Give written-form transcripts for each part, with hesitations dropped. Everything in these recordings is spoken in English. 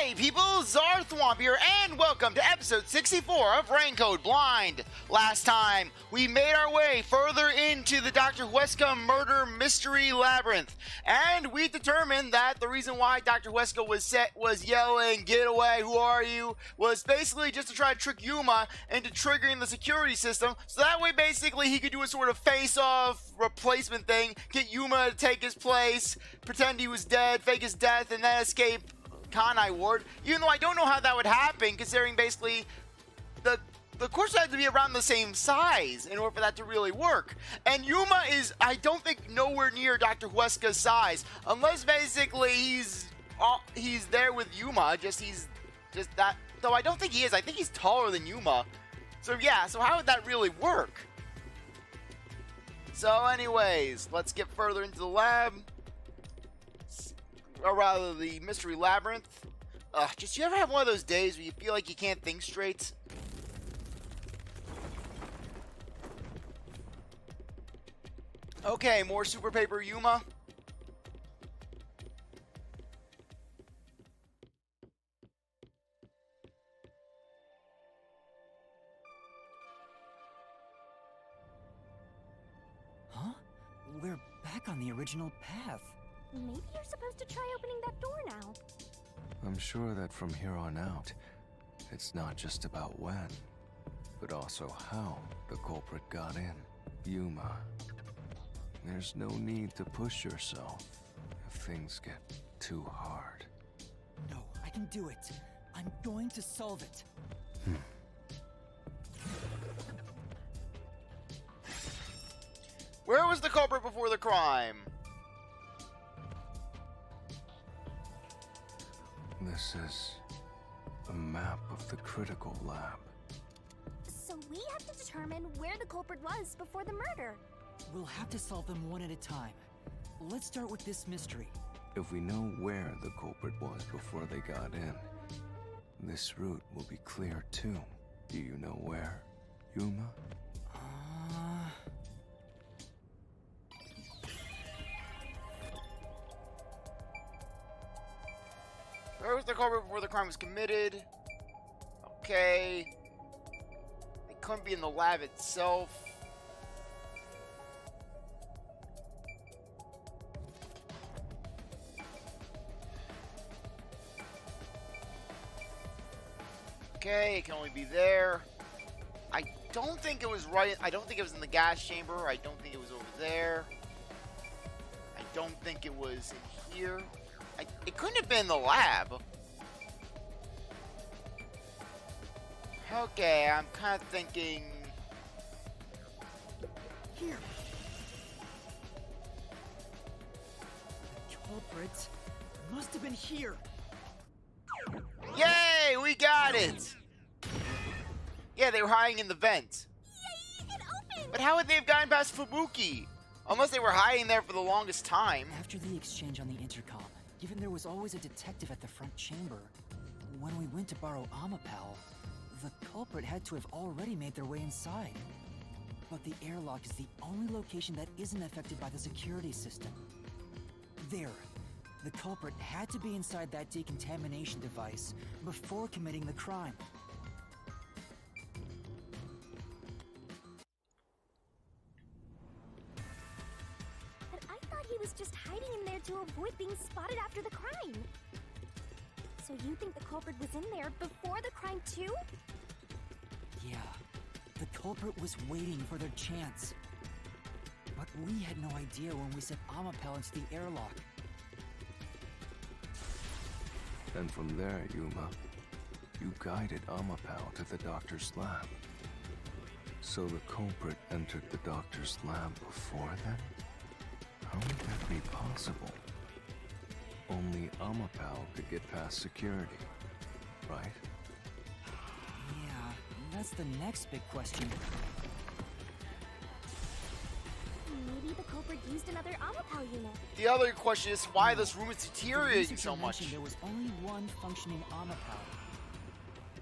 Hey people, CzarThwomp here, and welcome to episode 64 of Raincoat Blind. Last time, we made our way further into the Dr. Huesca murder mystery labyrinth, and we determined that the reason why Dr. Huesca was yelling, "Get away, who are you?" was basically just to try to trick Yuma into triggering the security system, so that way basically he could do a sort of face-off replacement thing, get Yuma to take his place, pretend he was dead, fake his death, and then escape Kanai Ward, even though I don't know how that would happen, considering basically the course had to be around the same size in order for that to really work. And Yuma is, I don't think, nowhere near Dr. Huesca's size, unless basically he's there with Yuma, he's just that, though I don't think he is. I think he's taller than Yuma. So yeah, so how would that really work? So anyways, let's get further into the lab. Or rather, the Mystery Labyrinth. Just, you ever have one of those days where you feel like you can't think straight? Okay, more Super Paper Yuma. Huh? We're back on the original path. Maybe you're supposed to try opening that door now. I'm sure that from here on out, it's not just about when, but also how the culprit got in. Yuma, there's no need to push yourself if things get too hard. No, I can do it. I'm going to solve it. Where was the culprit before the crime? This is a map of the critical lab. So we have to determine where the culprit was before the murder. We'll have to solve them one at a time. Let's start with this mystery. If we know where the culprit was before they got in, this route will be clear too. Do you know where, Yuma? Where was the culprit before the crime was committed? Okay. It couldn't be in the lab itself. Okay, it can only be there. I don't think it was right. I don't think it was in the gas chamber. I don't think it was over there. I don't think it was in here. It couldn't have been in the lab. Okay, I'm kind of thinking... Here. The culprit must have been here. Yay! We got it! Yeah, they were hiding in the vent. Yay! It opened! But how would they have gotten past Fubuki? Unless they were hiding there for the longest time. After the exchange on the intercom, given there was always a detective at the front chamber, when we went to borrow Amapal, the culprit had to have already made their way inside. But the airlock is the only location that isn't affected by the security system. There. The culprit had to be inside that decontamination device before committing the crime. But I thought he was just hiding in there to avoid being spotted after the crime. So you think the culprit was in there before the crime too? Yeah, the culprit was waiting for their chance. But we had no idea when we sent Amapal into the airlock. And from there, Yuma, you guided Amapal to the doctor's lab. So the culprit entered the doctor's lab before then? How would that be possible? Only Amapal could get past security, right? Yeah, that's the next big question. Maybe the culprit used another Amapal unit. The other question is why this room is The deteriorating researcher so much. mentioned there was only one functioning Amapal.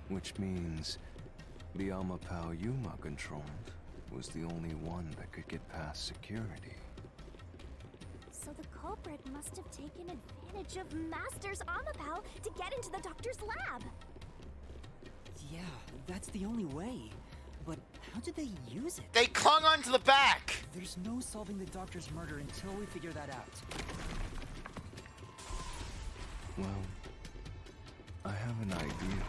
Which means the Amapal Yuma controlled was the only one that could get past security. So the culprit must have taken advantage advantage of Master's Amapal to get into the doctor's lab. Yeah, that's the only way. But how did they use it? They clung onto the back. There's no solving the doctor's murder until we figure that out. Well, I have an idea.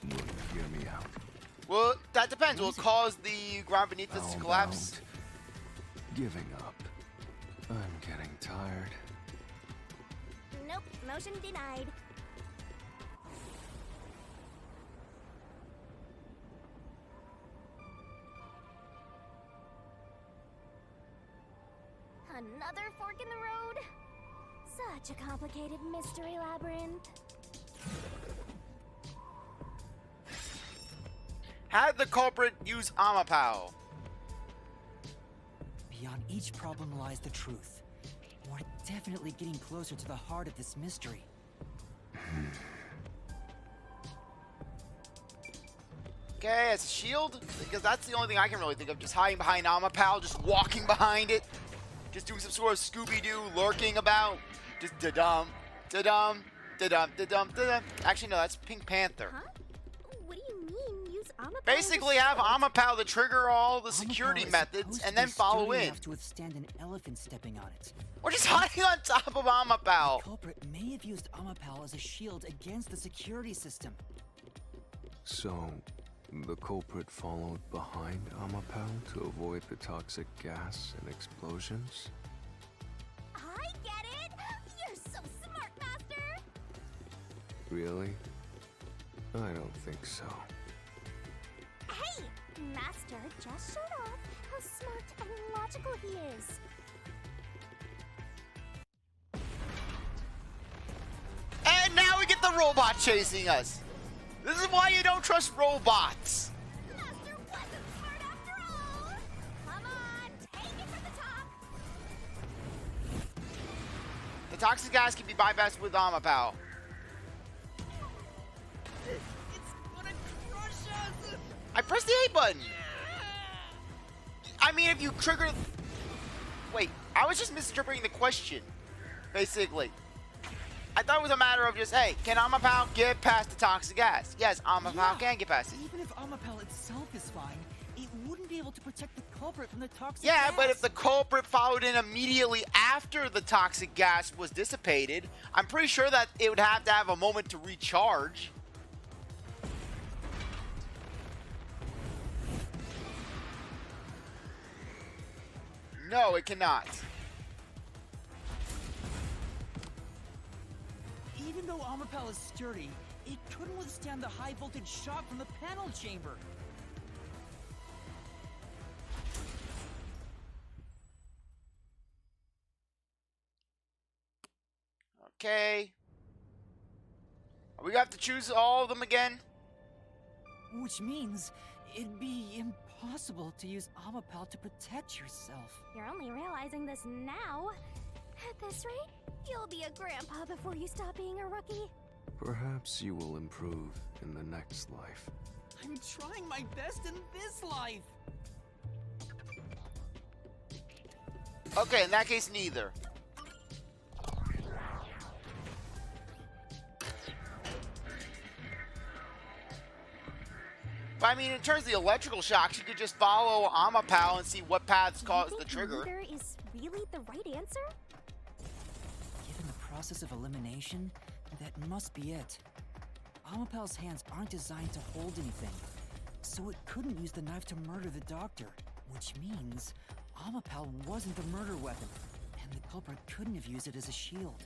Will you hear me out? Well, that depends. Will it cause the ground beneath us to How collapse? about giving up. I'm getting tired. Nope, motion denied. Another fork in the road? Such a complicated mystery labyrinth. How did the culprit use Amapao? Beyond each problem lies the truth. We're definitely getting closer to the heart of this mystery. Okay, as a shield? Because that's the only thing I can really think of. Just hiding behind Amapao, just walking behind it. Just doing some sort of Scooby-Doo lurking about. Just da-dum, da-dum, da-dum, da-dum, da-dum. Actually, no, that's Pink Panther. Huh? What do you mean, use Amapal? Basically, have Amapao to trigger all the security Amapal is methods supposed and to then be follow sturdy in. enough to withstand an elephant stepping on it. We're just hiding on top of Amapao. The culprit may have used Amapal as a shield against the security system. So, the culprit followed behind Amapao to avoid the toxic gas and explosions? I get it! You're so smart, Master! Really? I don't think so. Hey! Master just showed off how smart and logical he is. And now we get the robot chasing us. This is why you don't trust robots. Master wasn't smart after all! Come on, take it from the top! The toxic gas can be bypassed with Amapao. It's gonna crush us! I pressed the A button. I mean, if you trigger... Wait, I was just misinterpreting the question, basically. I thought it was a matter of just, hey, can Amapao get past the toxic gas? Yes, Amapao can get past it. Even if Amapal itself is fine, it wouldn't be able to protect the culprit from the toxic Yeah, gas. but if the culprit followed in immediately after the toxic gas was dissipated, I'm pretty sure that it would have to have a moment to recharge. No, it cannot. Even though Amapal is sturdy, it couldn't withstand the high voltage shock from the panel chamber. Okay. We have to choose all of them again? Which means it'd be impossible to use Amapal to protect yourself. You're only realizing this now. At this rate, you'll be a grandpa before you stop being a rookie. Perhaps you will improve in the next life. I'm trying my best in this life. Okay, in that case, neither. But I mean, in terms of the electrical shocks, you could just follow Amapao and see what paths cause the trigger. Neither is really the right answer? Given the process of elimination, that must be it. Amapal's hands aren't designed to hold anything, so it couldn't use the knife to murder the doctor, which means Amapal wasn't the murder weapon, and the culprit couldn't have used it as a shield.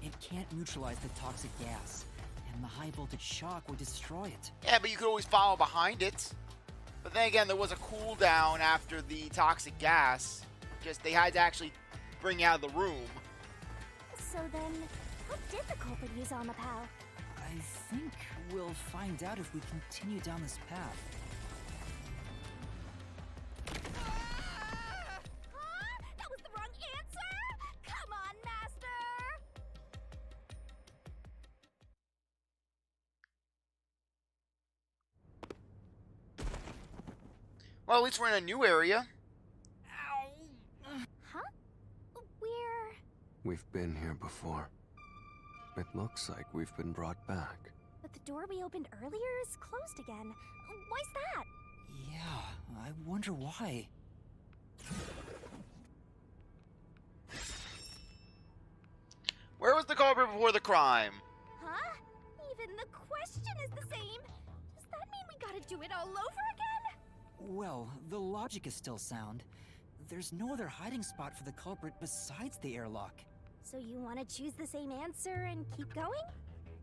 It can't neutralize the toxic gas, and the high voltage shock would destroy it. Yeah, but you could always follow behind it. But then again, there was a cooldown after the toxic gas. Just they had to actually bring it out of the room. So then, how did the culprit use Amapal? I think we'll find out if we continue down this path. That was the wrong answer? Come on, Master! Well, at least we're in a new area. Huh? We're We've been here before. It looks like we've been brought back. But the door we opened earlier is closed again. Why's that? Yeah, I wonder why. Where was the culprit before the crime? Huh? Even the question is the same. Does that mean we gotta do it all over again? Well, the logic is still sound. There's no other hiding spot for the culprit besides the airlock. So you want to choose the same answer and keep going?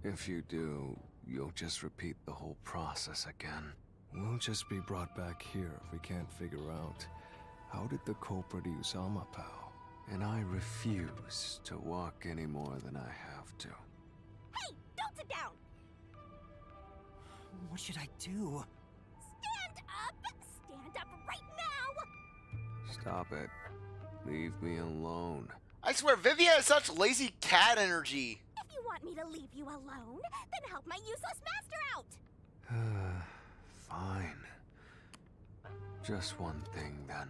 If you do, you'll just repeat the whole process again. We'll just be brought back here if we can't figure out how did the culprit use Amapao. And I refuse to walk any more than I have to. Hey, don't sit down! What should I do? Stand up! Stand up right now! Stop it. Leave me alone. I swear, Vivian has such lazy cat energy. If you want me to leave you alone, then help my useless master out! Fine. Just one thing then.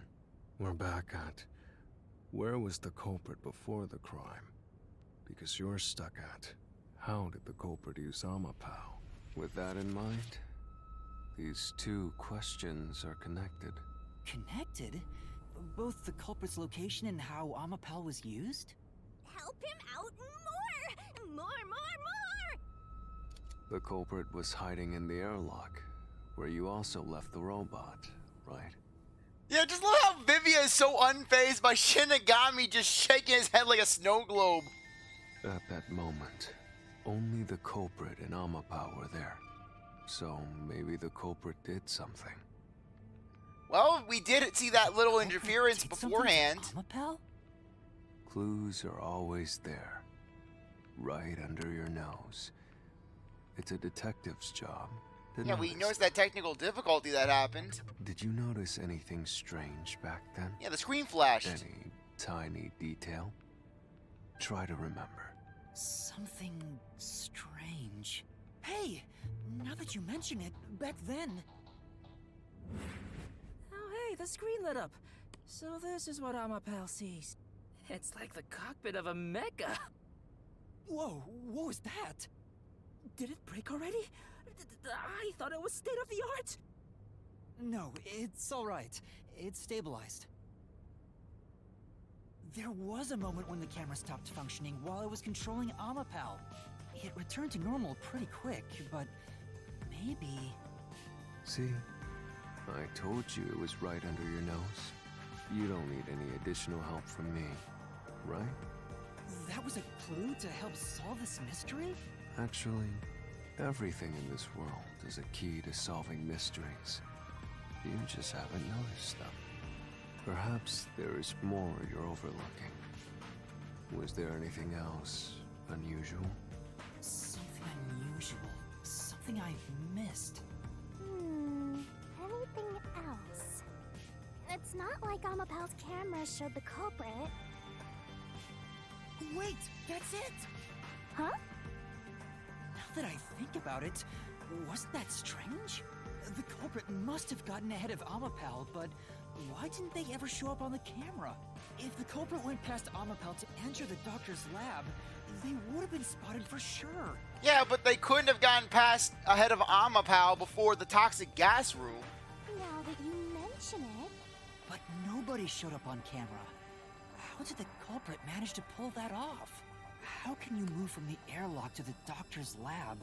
We're back at... Where was the culprit before the crime? Because you're stuck at... How did the culprit use Amapao? With that in mind, these two questions are connected. Connected? Both the culprit's location and how Amapao was used? Help him out more! More! The culprit was hiding in the airlock, where you also left the robot, right? Yeah, just look how Vivian is so unfazed by Shinigami just shaking his head like a snow globe. At that moment, only the culprit and Amapao were there. So maybe the culprit did something. Well, we did see that little Culprit interference did something to beforehand. Amapao? Clues are always there, right under your nose. It's a detective's job. to Yeah, we notice. noticed that technical difficulty that happened. Did you notice anything strange back then? Yeah, the screen flashed. Any tiny detail? Try to remember. Something strange. Hey, now that you mention it, back then... Oh, hey, the screen lit up. So this is what Amapao sees. It's like the cockpit of a mecha. Whoa, what was that? Did it break already? I thought it was state of the art. No, it's alright. It's stabilized. There was a moment when the camera stopped functioning while I was controlling Amapao. It returned to normal pretty quick, but maybe... See? I told you it was right under your nose. You don't need any additional help from me, right? That was a clue to help solve this mystery? Actually, everything in this world is a key to solving mysteries. You just haven't noticed them. Perhaps there is more you're overlooking. Was there anything else unusual? Something unusual. Something I've missed. Anything else? It's not like Amapao's camera showed the culprit. Wait, that's it! Huh? Now that I think about it, wasn't that strange? The culprit must have gotten ahead of Amapao, but why didn't they ever show up on the camera? If the culprit went past Amapao to enter the doctor's lab, they would have been spotted for sure. Yeah, but they couldn't have gotten past ahead of Amapao before the toxic gas room. Now that you mention it... But nobody showed up on camera. How did the culprit manage to pull that off? How can you move from the airlock to the doctor's lab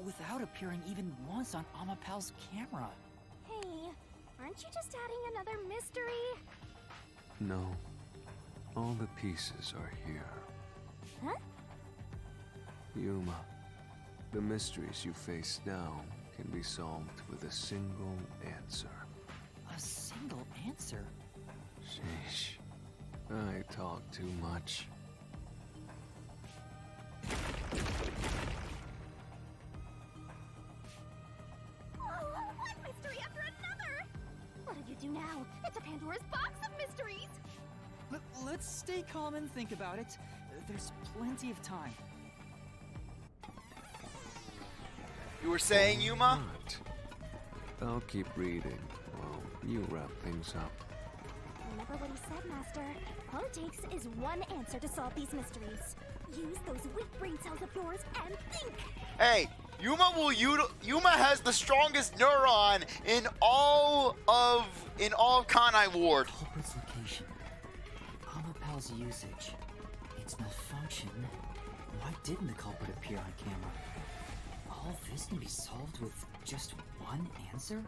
without appearing even once on Amapao's camera? Hey, aren't you just adding another mystery? No. All the pieces are here. Huh? Yuma, the mysteries you face now can be solved with a single answer. A single answer? Sheesh. I talk too much. Oh, one mystery after another! What did you do now? It's a Pandora's box of mysteries! Let's stay calm and think about it. There's plenty of time. You were saying, Yuma? What? I'll keep reading while you wrap things up. Remember what he said, Master. All it takes is one answer to solve these mysteries. Use those weak brain cells of yours and think! Hey, Yuma has the strongest neuron in all of Kanai Ward. Culprit's location. Amapal's usage. Its malfunction. Why didn't the culprit appear on camera? All this can be solved with just one answer?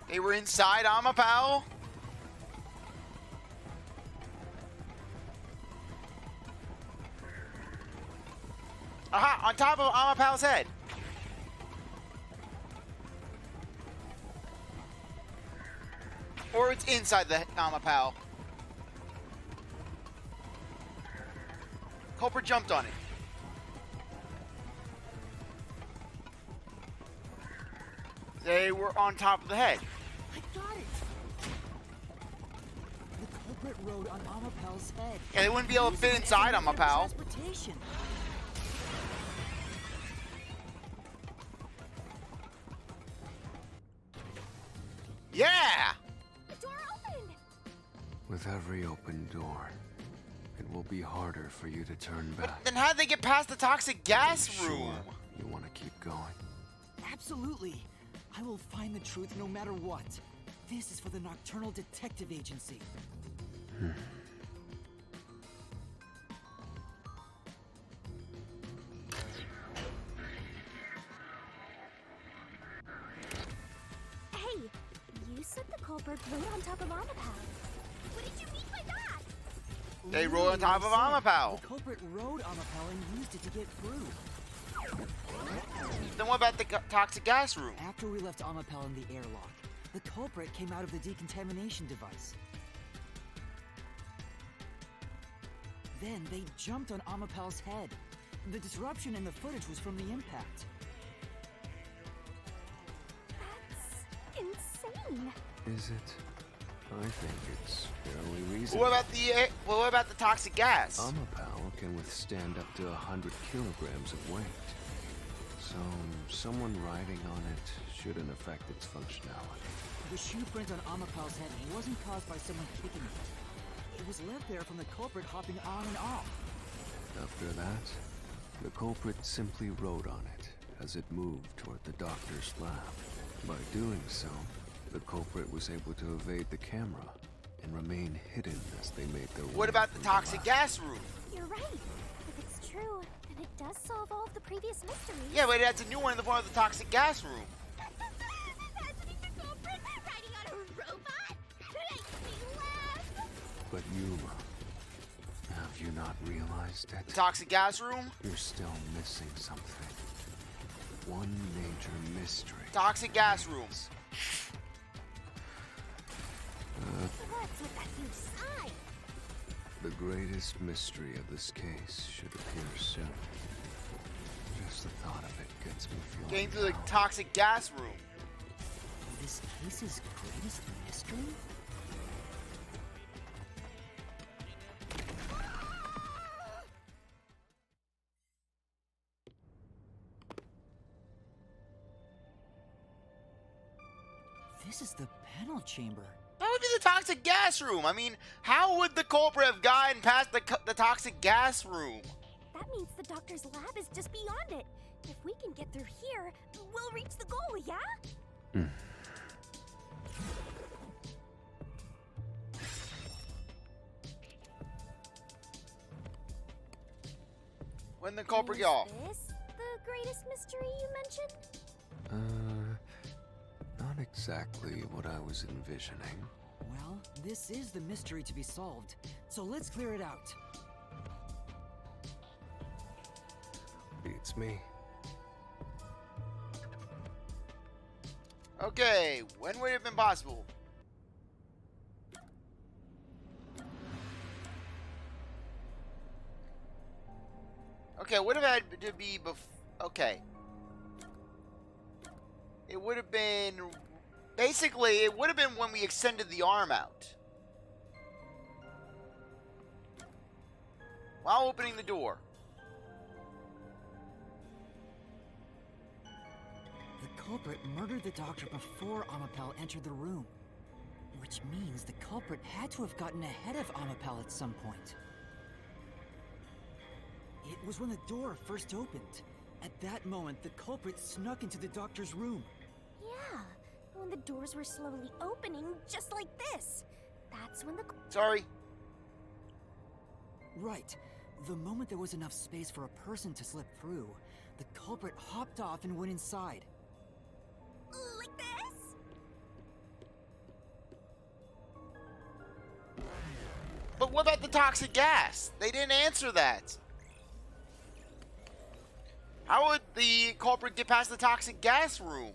They were inside Amapal? Aha! On top of Amapal's head. Or it's inside the Amapal. Culprit jumped on it. They were on top of the head. I got it! The culprit rode on Amapal's head. Yeah, they wouldn't be able to fit inside Amapal. Transportation. Yeah! The door opened! With every open door, it will be harder for you to turn back. Then how'd they get past the toxic gas Sure, room? you want to keep going. Absolutely. I will find the truth no matter what. This is for the Nocturnal Detective Agency. Hey, you said the culprit rode on top of Amapal. What did you mean by that? They rode on top of Literally, I said Amapal. The culprit rode Amapal and used it to get through. Then what about the toxic gas room? After we left Amapal in the airlock, the culprit came out of the decontamination device. Then they jumped on Amapal's head. The disruption in the footage was from the impact. That's insane. Is it? I think it's fairly reasonable. What about the toxic gas? Amapal can withstand up to 100 kilograms of weight. So, someone riding on it shouldn't affect its functionality. The shoe print on Amapal's head wasn't caused by someone kicking it. It was left there from the culprit hopping on and off. After that, the culprit simply rode on it as it moved toward the doctor's lab. By doing so, the culprit was able to evade the camera and remain hidden as they made their way. What about the through toxic lab. gas room? You're right. If it's true, then it does solve all of the previous mysteries. Yeah, but it adds a new one in the form of the toxic gas room. Imagine the culprit riding on a robot? Makes me laugh. But Yuma, have you not realized it? The toxic gas room? You're still missing something. One major mystery. Toxic gas room. What's with that huge sign? The greatest mystery of this case should appear soon. Just the thought of it gets me feeling Getting through the down. toxic gas room. This case's greatest mystery? This is the panel chamber. That would be the toxic gas room. I mean, how would the culprit have gotten past the toxic gas room? That means the doctor's lab is just beyond it. If we can get through here, we'll reach the goal, yeah? When the culprit Is get off. this the greatest mystery you mentioned? Not exactly what I was envisioning. Well, this is the mystery to be solved, so let's clear it out. Beats me. Okay, when would it have been possible? Okay, would have had to be okay. It would have been... Basically, it would have been when we extended the arm out. While opening the door. The culprit murdered the doctor before Amapal entered the room. Which means the culprit had to have gotten ahead of Amapal at some point. It was when the door first opened. At that moment, the culprit snuck into the doctor's room. Yeah, when the doors were slowly opening, just like this. That's when the... Sorry. Right. The moment there was enough space for a person to slip through, the culprit hopped off and went inside. Like this? But what about the toxic gas? They didn't answer that. How would the culprit get past the toxic gas room?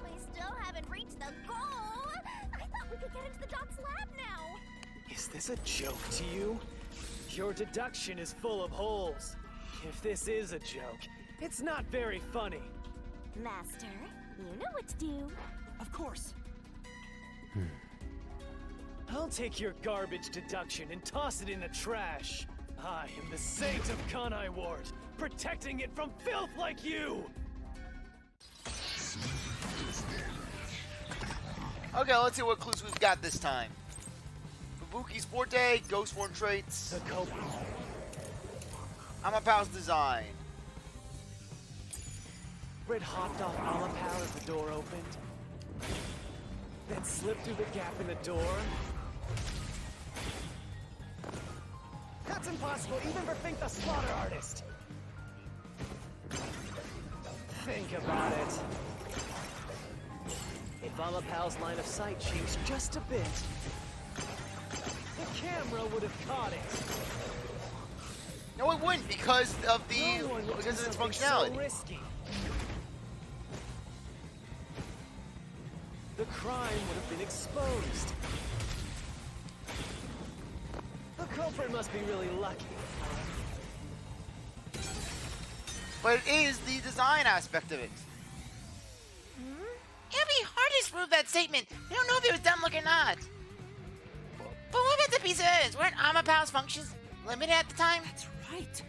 We still haven't reached the goal. I thought we could get into the doc's lab now. Is this a joke to you? Your deduction is full of holes. If this is a joke, it's not very funny. Master, you know what to do. Of course. I'll take your garbage deduction and toss it in the trash. I am the saint of Kanai Ward, protecting it from filth like you! Okay, let's see what clues we've got this time. Fubuki's forte, ghost form traits, The culprit. Amapal's design. Red hopped off Amapal as the door opened, then slipped through the gap in the door. That's impossible, even for Fink the Slaughter Artist! Think about it. If Amapal's line of sight changed just a bit, the camera would have caught it. No, it wouldn't because of the No one would because do of its something functionality. so risky. The crime would have been exposed. The culprit must be really lucky. But it is the design aspect of it. It'd be hard to disprove that statement. We don't know if it was dumb look or not. But what about the piece of evidence? Weren't Amapal's functions limited at the time? That's right.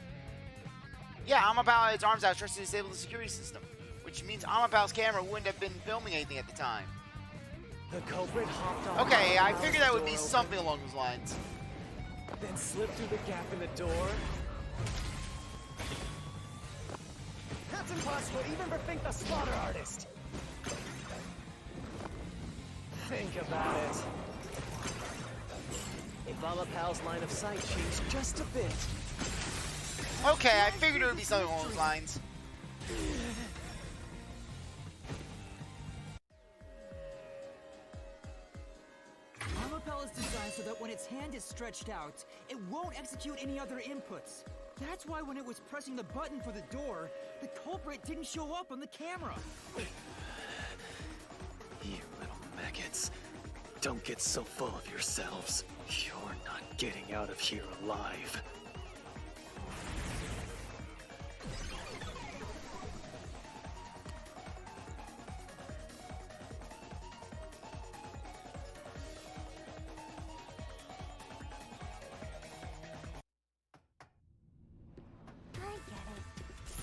Yeah, Amapal had its arms outstretched to disable the security system, which means Amapal's camera wouldn't have been filming anything at the time. The culprit hopped off. Okay, I Amapal's figured that would be door open, something along those lines. Then slipped through the gap in the door. That's impossible, even for Fink the Slaughter Artist. Think about it. If Amapal's line of sight changed just a bit, Okay, I figured it would be something along those lines. Amapal is designed so that when its hand is stretched out, it won't execute any other inputs. That's why when it was pressing the button for the door, the culprit didn't show up on the camera. you little maggots, don't get so full of yourselves. You're not getting out of here alive. I get it.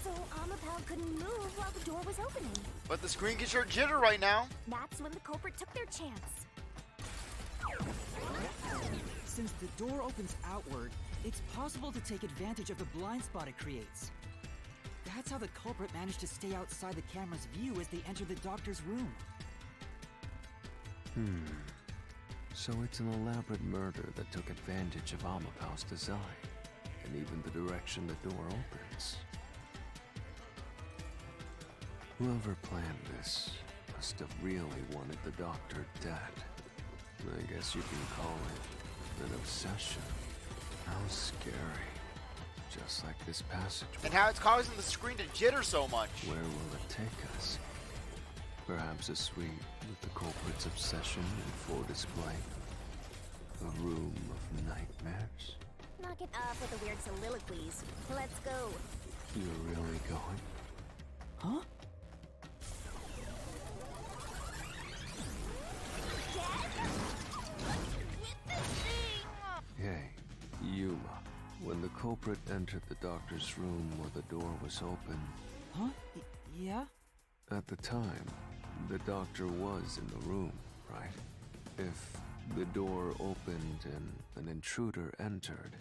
So Amapal couldn't move while the door was opening. But the screen can sure jitter right now. That's when the culprit took their chance. Since the door opens outward, it's possible to take advantage of the blind spot it creates. That's how the culprit managed to stay outside the camera's view as they entered the doctor's room. So it's an elaborate murder that took advantage of Amapal's design, and even the direction the door opens. Whoever planned this must have really wanted the doctor dead. I guess you can call it an obsession. How scary. Just like this passage. And how it's causing the screen to jitter so much. Where will it take us? Perhaps a suite with the culprit's obsession in full display. A room of nightmares. Knock it off with the weird soliloquies. Let's go. You're really going? Huh? Hey, Yuma, when the culprit culprit entered the doctor's room while the door was open. Huh? Yeah? At the time, the doctor was in the room, right? If the door opened and an intruder entered,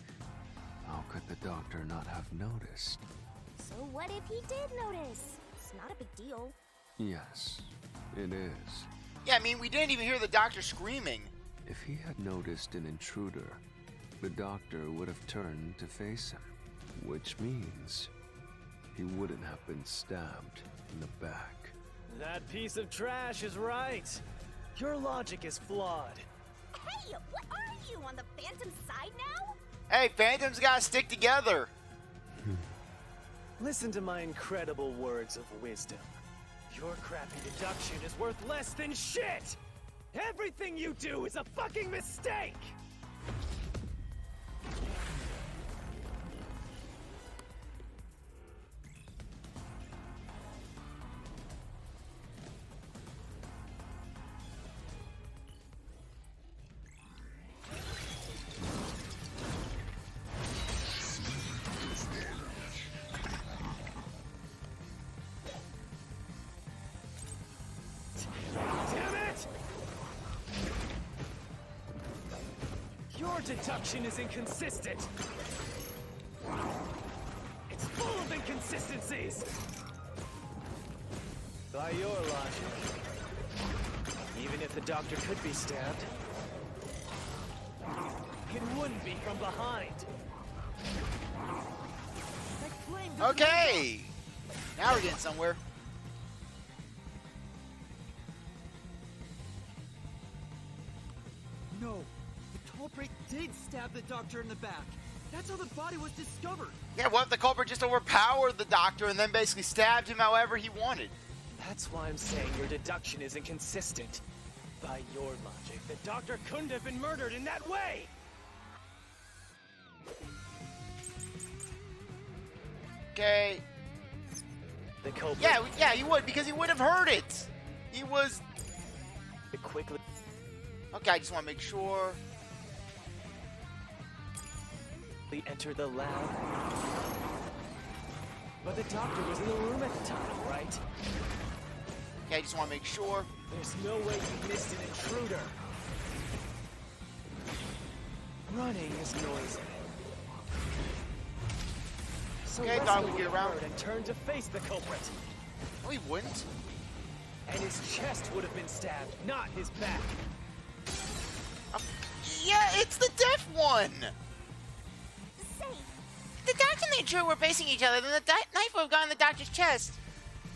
how could the doctor not have noticed? So what if he did notice? It's not a big deal. Yes, it is. Yeah, I mean, we didn't even hear the doctor screaming. If he had noticed an intruder, the doctor would have turned to face him, which means he wouldn't have been stabbed in the back. That piece of trash is right. Your logic is flawed. Hey, what are you, on the Phantom side now? Hey, Phantoms gotta stick together. Listen to my incredible words of wisdom. Your crappy deduction is worth less than shit! Everything you do is a fucking mistake! Your deduction is inconsistent. It's full of inconsistencies. By your logic, even if the doctor could be stabbed, it wouldn't be from behind. Okay. Now we're getting somewhere. No, the culprit did stab the doctor in the back. That's how the body was discovered. Yeah, what if the culprit just overpowered the doctor and then basically stabbed him however he wanted? That's why I'm saying your deduction is inconsistent. By your logic, the doctor couldn't have been murdered in that way! Okay. The culprit Yeah, he would, because he would have heard it. He was... quickly Okay, I just want to make sure. entered the lab. But the doctor was in the room at the time, right? Okay, I just want to make sure. There's no way you missed an intruder. Running is noisy. So Okay, Wesker thought we'd would get have around. heard and turned to face the culprit. No, he wouldn't. And his chest would have been stabbed, not his back. Yeah, it's the deaf one. Say, The doctor and the intruder were facing each other, then the knife would have gone in the doctor's chest.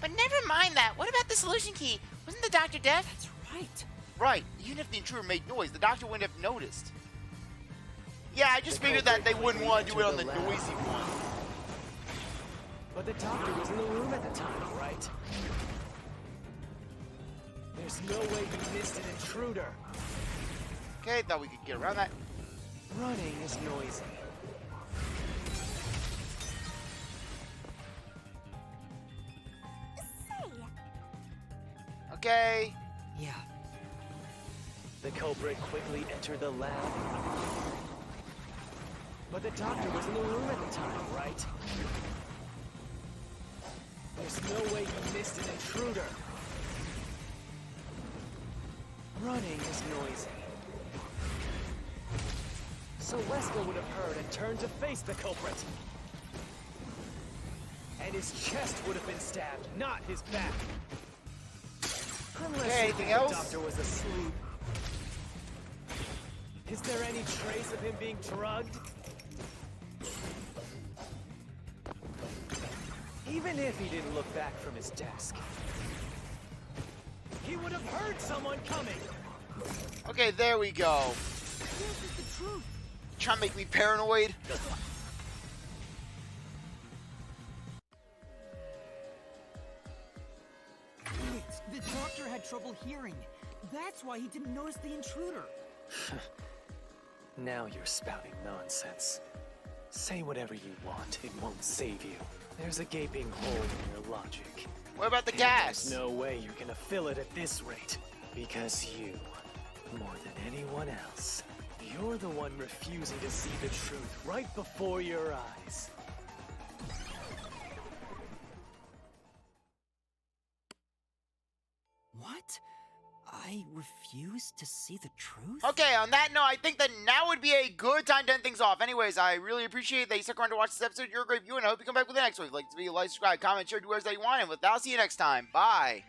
But never mind that. What about the solution key? Wasn't the doctor deaf? That's right. Right. Even if the intruder made noise, the doctor wouldn't have noticed. Yeah, I just The figured that they culprit wouldn't want to do it on the entered the lab. noisy one. But the doctor was in the room at the time, right? There's no way you missed an intruder. Okay, thought we could get around that. Running is noisy. say, Okay. Yeah. The culprit quickly entered the lab. But the doctor was in the room at the time, right? There's no way you missed an intruder. Running is noisy. So Wesker would have heard and turned to face the culprit. And his chest would have been stabbed, not his back. Unless Okay, anything the else? doctor was asleep. Is there any trace of him being drugged? Even if he didn't look back from his desk, he would have heard someone coming. Okay, there we go. This is the truth. Trying to make me paranoid. Wait, the doctor had trouble hearing. That's why he didn't notice the intruder. Now you're spouting nonsense. Say whatever you want, it won't save you. There's a gaping hole in your logic. What about the gas? There's no way you're gonna fill it at this rate. Because you, more than anyone else, You're the one refusing to see the truth right before your eyes. What? I refuse to see the truth? Okay, on that note, I think that now would be a good time to end things off. Anyways, I really appreciate that you stuck around to watch this episode. You're a great viewer, and I hope you come back with the next one. If you'd like to be like, subscribe, comment, share, do whatever that you want. And with that, I'll see you next time. Bye.